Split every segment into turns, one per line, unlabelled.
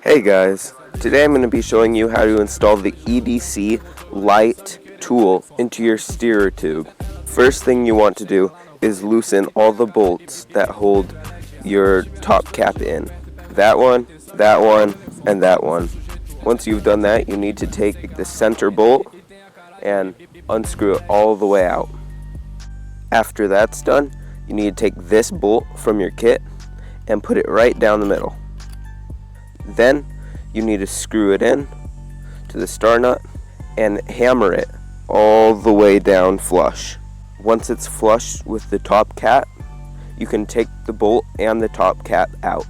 Hey guys, today I'm going to be showing you how to install the EDC LITE tool into your steerer tube. First thing you want to do is loosen all the bolts that hold your top cap in. That one, and that one. Once you've done that, you need to take the center bolt and unscrew it all the way out. After that's done, you need to take this bolt from your kit and put it right down the middle. Then you need to screw it in to the star nut and hammer it all the way down flush. Once it's flush with the top cap, you can take the bolt and the top cap out.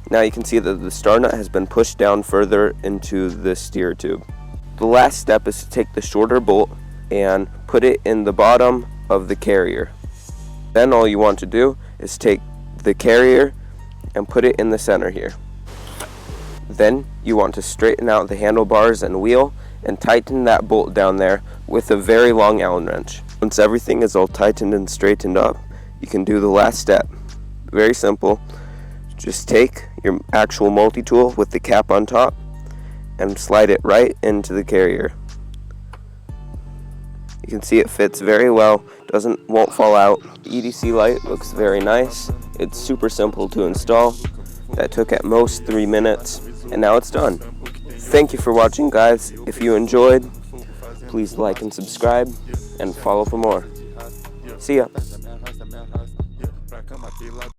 Now you can see that the star nut has been pushed down further into the steer tube. The last step is to take the shorter bolt and put it in the bottom of the carrier. Then all you want to do is take the carrier and put it in the center here. Then you want to straighten out the handlebars and wheel and tighten that bolt down there with a very long Allen wrench. Once everything is all tightened and straightened up, you can do the last step. Very simple. Just take your actual multi-tool with the cap on top and slide it right into the carrier. You can see it fits very well, won't fall out. The EDC LITE looks very nice. It's super simple to install. That took at most 3 minutes, and now it's done. Thank you for watching, guys. If you enjoyed, please like and subscribe and follow for more. See ya.